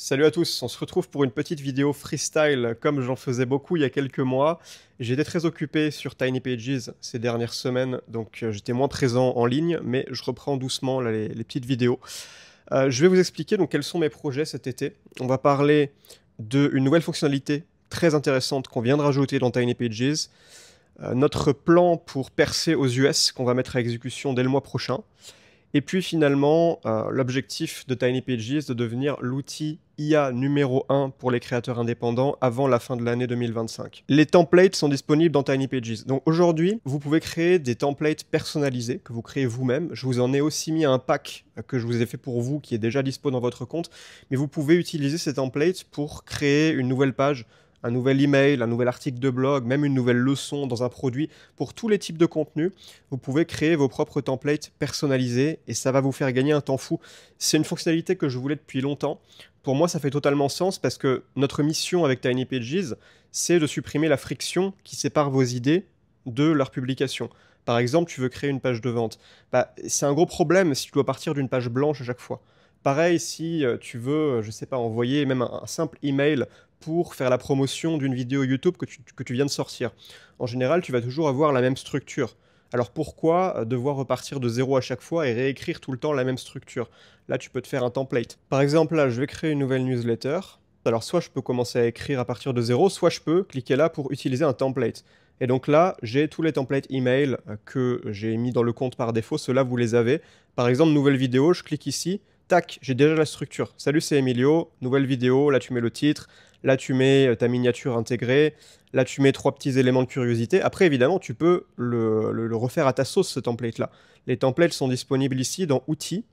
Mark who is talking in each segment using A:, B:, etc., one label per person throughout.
A: Salut à tous, on se retrouve pour une petite vidéo freestyle comme j'en faisais beaucoup il y a quelques mois. J'étais très occupé sur Tiny Pages ces dernières semaines, donc j'étais moins présent en ligne, mais je reprends doucement là, les petites vidéos. Je vais vous expliquer donc quels sont mes projets cet été. On va parler d'une nouvelle fonctionnalité très intéressante qu'on vient de rajouter dans Tiny Pages, notre plan pour percer aux US qu'on va mettre à exécution dès le mois prochain. Et puis finalement, l'objectif de Tiny Pages est de devenir l'outil IA numéro 1 pour les créateurs indépendants avant la fin de l'année 2025. Les templates sont disponibles dans Tiny Pages. Donc aujourd'hui, vous pouvez créer des templates personnalisés que vous créez vous-même. Je vous en ai aussi mis un pack que je vous ai fait pour vous qui est déjà dispo dans votre compte. Mais vous pouvez utiliser ces templates pour créer une nouvelle page, un nouvel email, un nouvel article de blog, même une nouvelle leçon dans un produit. Pour tous les types de contenus, vous pouvez créer vos propres templates personnalisés et ça va vous faire gagner un temps fou. C'est une fonctionnalité que je voulais depuis longtemps. Pour moi, ça fait totalement sens parce que notre mission avec Tiny Pages, c'est de supprimer la friction qui sépare vos idées de leur publication. Par exemple, tu veux créer une page de vente. C'est un gros problème si tu dois partir d'une page blanche à chaque fois. Pareil, si tu veux, je sais pas, envoyer même un simple email pour faire la promotion d'une vidéo YouTube que tu viens de sortir. En général, tu vas toujours avoir la même structure. Alors pourquoi devoir repartir de zéro à chaque fois et réécrire tout le temps la même structure? Là, tu peux te faire un template. Par exemple, là, je vais créer une nouvelle newsletter. Alors soit je peux commencer à écrire à partir de zéro, soit je peux cliquer là pour utiliser un template. Et donc là, j'ai tous les templates email que j'ai mis dans le compte par défaut. Ceux-là, vous les avez. Par exemple, nouvelle vidéo, je clique ici. Tac, j'ai déjà la structure. Salut, c'est Emilio, nouvelle vidéo, là tu mets le titre, là tu mets ta miniature intégrée, là tu mets 3 petits éléments de curiosité. Après, évidemment, tu peux le refaire à ta sauce, ce template-là. Les templates sont disponibles ici dans Outils.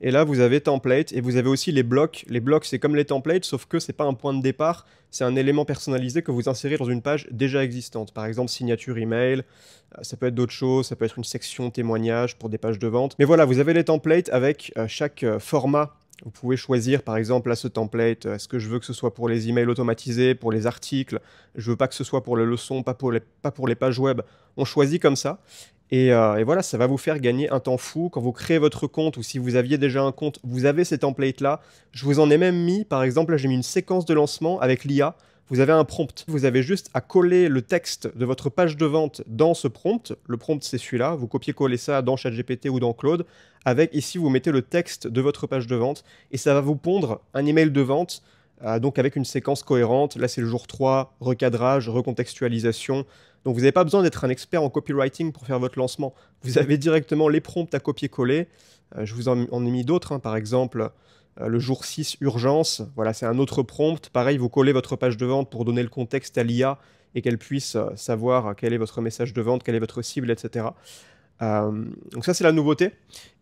A: Et là, vous avez template et vous avez aussi les blocs. Les blocs, c'est comme les templates, sauf que c'est pas un point de départ, c'est un élément personnalisé que vous insérez dans une page déjà existante. Par exemple, signature email, ça peut être d'autres choses, ça peut être une section témoignage pour des pages de vente. Mais voilà, vous avez les templates avec chaque format. Vous pouvez choisir, par exemple, là, ce template, est-ce que je veux que ce soit pour les emails automatisés, pour les articles, je veux pas que ce soit pour les leçons, pas pour les pages web. On choisit comme ça. Et voilà, ça va vous faire gagner un temps fou. Quand vous créez votre compte ou si vous aviez déjà un compte, vous avez ces templates-là. Je vous en ai même mis, par exemple, là j'ai mis une séquence de lancement avec l'IA. Vous avez un prompt. Vous avez juste à coller le texte de votre page de vente dans ce prompt. Le prompt, c'est celui-là. Vous copiez-collez ça dans ChatGPT ou dans Claude. Avec ici, vous mettez le texte de votre page de vente et ça va vous pondre un email de vente. Donc avec une séquence cohérente. Là, c'est le jour 3, recadrage, recontextualisation. Donc vous n'avez pas besoin d'être un expert en copywriting pour faire votre lancement. Vous avez directement les prompts à copier-coller. Je vous en ai mis d'autres, hein. Par exemple, le jour 6, urgence. Voilà, c'est un autre prompt. Pareil, vous collez votre page de vente pour donner le contexte à l'IA et qu'elle puisse savoir quel est votre message de vente, quelle est votre cible, etc. Donc ça, c'est la nouveauté.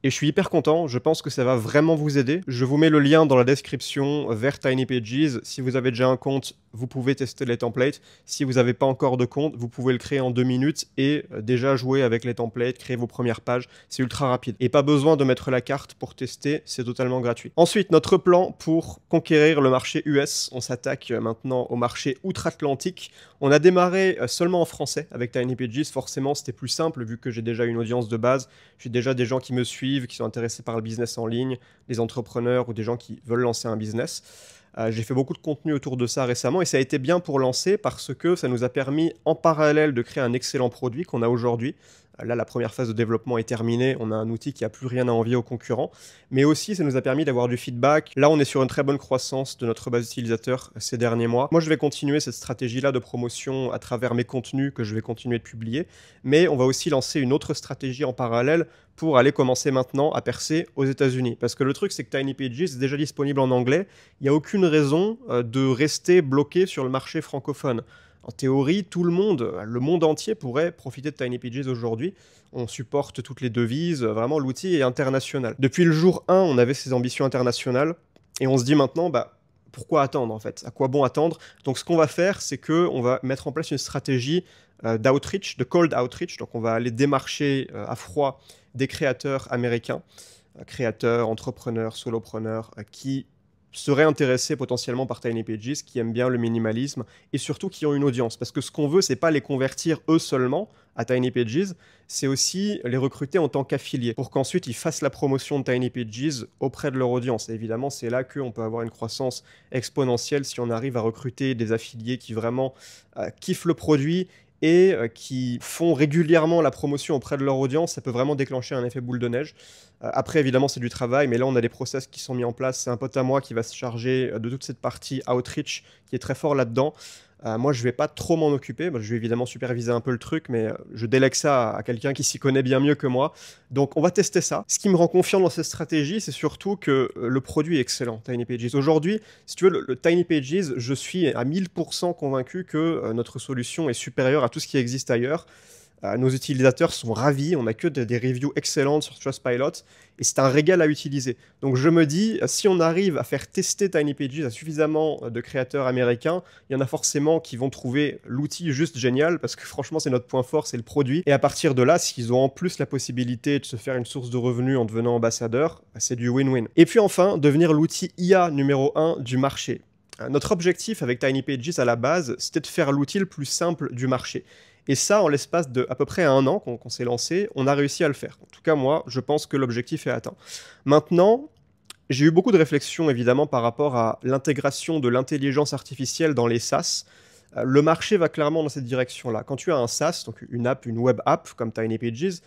A: Et je suis hyper content, je pense que ça va vraiment vous aider. Je vous mets le lien dans la description vers Tiny Pages. Si vous avez déjà un compte, vous pouvez tester les templates. Si vous n'avez pas encore de compte, vous pouvez le créer en 2 minutes et déjà jouer avec les templates, créer vos premières pages. C'est ultra rapide. Et pas besoin de mettre la carte pour tester, c'est totalement gratuit. Ensuite, notre plan pour conquérir le marché US. On s'attaque maintenant au marché outre-Atlantique. On a démarré seulement en français avec Tiny Pages. Forcément, c'était plus simple vu que j'ai déjà une audience de base. J'ai déjà des gens qui me suivent, qui sont intéressés par le business en ligne, des entrepreneurs ou des gens qui veulent lancer un business. J'ai fait beaucoup de contenu autour de ça récemment et ça a été bien pour lancer parce que ça nous a permis en parallèle de créer un excellent produit qu'on a aujourd'hui. Là, la première phase de développement est terminée. On a un outil qui n'a plus rien à envier aux concurrents. Mais aussi, ça nous a permis d'avoir du feedback. Là, on est sur une très bonne croissance de notre base utilisateur ces derniers mois. Moi, je vais continuer cette stratégie-là de promotion à travers mes contenus que je vais continuer de publier. Mais on va aussi lancer une autre stratégie en parallèle pour aller commencer maintenant à percer aux États-Unis. Parce que le truc, c'est que Tiny Pages est déjà disponible en anglais. Il n'y a aucune raison de rester bloqué sur le marché francophone. En théorie, tout le monde entier pourrait profiter de Tiny Pages aujourd'hui. On supporte toutes les devises, vraiment l'outil est international. Depuis le jour 1, on avait ces ambitions internationales et on se dit maintenant, pourquoi attendre en fait? À quoi bon attendre? Donc ce qu'on va faire, c'est qu'on va mettre en place une stratégie d'outreach, de cold outreach. Donc on va aller démarcher à froid des créateurs américains, créateurs, entrepreneurs, solopreneurs qui seraient intéressés potentiellement par Tiny Pages, qui aiment bien le minimalisme et surtout qui ont une audience. Parce que ce qu'on veut, c'est pas les convertir eux seulement à Tiny Pages, c'est aussi les recruter en tant qu'affiliés pour qu'ensuite ils fassent la promotion de Tiny Pages auprès de leur audience. Et évidemment, c'est là qu'on peut avoir une croissance exponentielle si on arrive à recruter des affiliés qui vraiment kiffent le produit et qui font régulièrement la promotion auprès de leur audience. Ça peut vraiment déclencher un effet boule de neige. Après, évidemment, c'est du travail, mais là, on a des process qui sont mis en place. C'est un pote à moi qui va se charger de toute cette partie outreach, qui est très fort là-dedans. Moi, je vais pas trop m'en occuper. Je vais évidemment superviser un peu le truc, mais je délègue ça à quelqu'un qui s'y connaît bien mieux que moi. Donc, on va tester ça. Ce qui me rend confiant dans cette stratégie, c'est surtout que le produit est excellent, Tiny Pages. Aujourd'hui, si tu veux, le Tiny Pages, je suis à 1000% convaincu que notre solution est supérieure à tout ce qui existe ailleurs. Nos utilisateurs sont ravis, on n'a que des reviews excellentes sur Trustpilot, et c'est un régal à utiliser. Donc je me dis, si on arrive à faire tester Tiny Pages à suffisamment de créateurs américains, il y en a forcément qui vont trouver l'outil juste génial, parce que franchement c'est notre point fort, c'est le produit. Et à partir de là, s'ils ont en plus la possibilité de se faire une source de revenus en devenant ambassadeur, c'est du win-win. Et puis enfin, devenir l'outil IA numéro 1 du marché. Notre objectif avec Tiny Pages à la base, c'était de faire l'outil le plus simple du marché. Et ça, en l'espace de à peu près 1 an qu'on s'est lancé, on a réussi à le faire. En tout cas, moi, je pense que l'objectif est atteint. Maintenant, j'ai eu beaucoup de réflexions, évidemment, par rapport à l'intégration de l'intelligence artificielle dans les SaaS. Le marché va clairement dans cette direction-là. Quand tu as un SaaS, donc une app, une web app, comme Tiny Pages,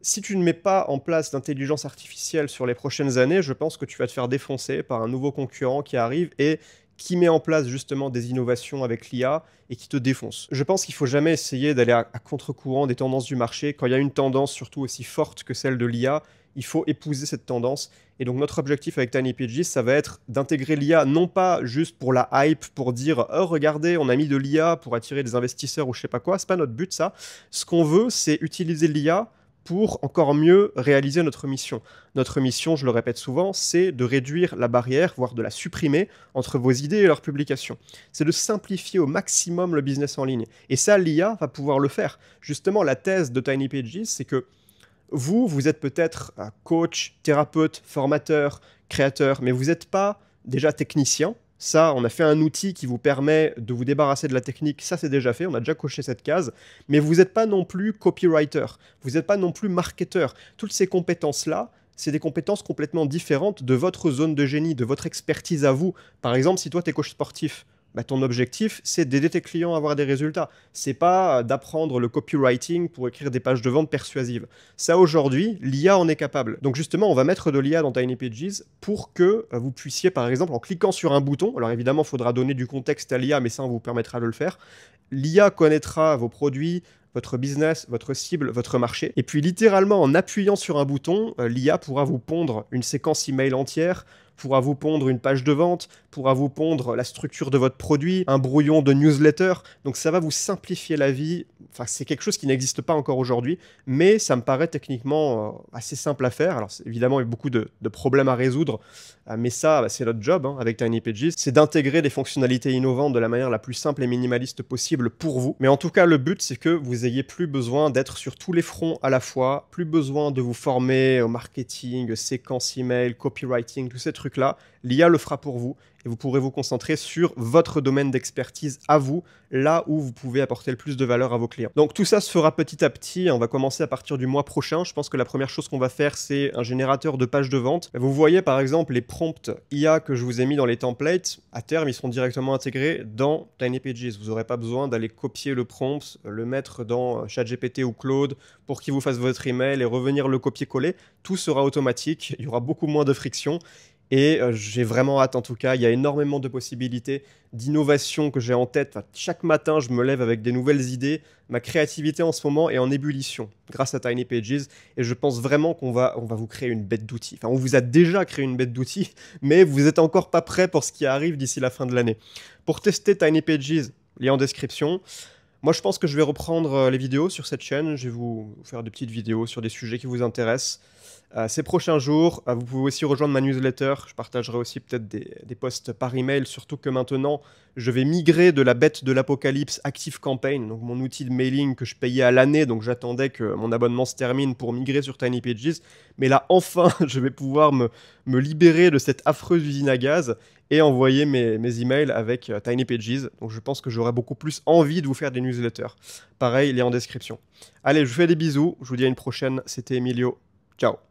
A: si tu ne mets pas en place d'intelligence artificielle sur les prochaines années, je pense que tu vas te faire défoncer par un nouveau concurrent qui arrive et qui met en place justement des innovations avec l'IA et qui te défonce. Je pense qu'il ne faut jamais essayer d'aller à contre-courant des tendances du marché. Quand il y a une tendance surtout aussi forte que celle de l'IA, il faut épouser cette tendance. Et donc notre objectif avec Tiny Pages, ça va être d'intégrer l'IA, non pas juste pour la hype, pour dire « Oh, regardez, on a mis de l'IA pour attirer des investisseurs ou je sais pas quoi », c'est pas notre but ça. Ce qu'on veut, c'est utiliser l'IA pour encore mieux réaliser notre mission. Notre mission, je le répète souvent, c'est de réduire la barrière, voire de la supprimer, entre vos idées et leur publication. C'est de simplifier au maximum le business en ligne. Et ça, l'IA va pouvoir le faire. Justement, la thèse de Tiny Pages, c'est que vous êtes peut-être coach, thérapeute, formateur, créateur, mais vous n'êtes pas déjà technicien. Ça, on a fait un outil qui vous permet de vous débarrasser de la technique. Ça, c'est déjà fait. On a déjà coché cette case. Mais vous n'êtes pas non plus copywriter. Vous n'êtes pas non plus marketeur. Toutes ces compétences-là, c'est des compétences complètement différentes de votre zone de génie, de votre expertise à vous. Par exemple, si toi, tu es coach sportif, ton objectif, c'est d'aider tes clients à avoir des résultats. C'est pas d'apprendre le copywriting pour écrire des pages de vente persuasives. Ça, aujourd'hui, l'IA en est capable. Donc justement, on va mettre de l'IA dans Tiny Pages pour que vous puissiez, par exemple, en cliquant sur un bouton, alors évidemment, il faudra donner du contexte à l'IA, mais ça, on vous permettra de le faire. L'IA connaîtra vos produits, votre business, votre cible, votre marché. Et puis littéralement, en appuyant sur un bouton, l'IA pourra vous pondre une séquence email entière, pourra vous pondre une page de vente, pourra vous pondre la structure de votre produit, un brouillon de newsletter. Donc ça va vous simplifier la vie. Enfin, c'est quelque chose qui n'existe pas encore aujourd'hui, mais ça me paraît techniquement assez simple à faire. Alors évidemment, il y a beaucoup de problèmes à résoudre, mais ça, c'est notre job avec Tiny Pages, c'est d'intégrer des fonctionnalités innovantes de la manière la plus simple et minimaliste possible pour vous. Mais en tout cas, le but, c'est que vous ayez plus besoin d'être sur tous les fronts à la fois, plus besoin de vous former au marketing, séquence email, copywriting, tous ces trucs-là. L'IA le fera pour vous et vous pourrez vous concentrer sur votre domaine d'expertise à vous, là où vous pouvez apporter le plus de valeur à vos clients. Donc tout ça se fera petit à petit, on va commencer à partir du mois prochain. Je pense que la première chose qu'on va faire, c'est un générateur de pages de vente. Vous voyez par exemple les prompts IA que je vous ai mis dans les templates, à terme ils seront directement intégrés dans Tiny Pages. Vous n'aurez pas besoin d'aller copier le prompt, le mettre dans ChatGPT ou Claude pour qu'il vous fasse votre email et revenir le copier-coller. Tout sera automatique, il y aura beaucoup moins de friction. Et j'ai vraiment hâte en tout cas, il y a énormément de possibilités, d'innovation que j'ai en tête. Enfin, chaque matin, je me lève avec des nouvelles idées. Ma créativité en ce moment est en ébullition grâce à Tiny Pages. Et je pense vraiment qu'on va vous créer une bête d'outils. Enfin, on vous a déjà créé une bête d'outils, mais vous n'êtes encore pas prêt pour ce qui arrive d'ici la fin de l'année. Pour tester Tiny Pages, lien en description. Moi, je pense que je vais reprendre les vidéos sur cette chaîne. Je vais vous faire des petites vidéos sur des sujets qui vous intéressent. ces prochains jours. Vous pouvez aussi rejoindre ma newsletter. Je partagerai aussi peut-être des posts par email, surtout que maintenant, je vais migrer de la bête de l'apocalypse ActiveCampaign, donc mon outil de mailing que je payais à l'année, donc j'attendais que mon abonnement se termine pour migrer sur Tiny Pages. Mais là, enfin, je vais pouvoir me libérer de cette affreuse usine à gaz et envoyer mes emails avec Tiny Pages. Donc je pense que j'aurai beaucoup plus envie de vous faire des newsletters. Pareil, il est en description. Allez, je vous fais des bisous. Je vous dis à une prochaine. C'était Emilio. Ciao.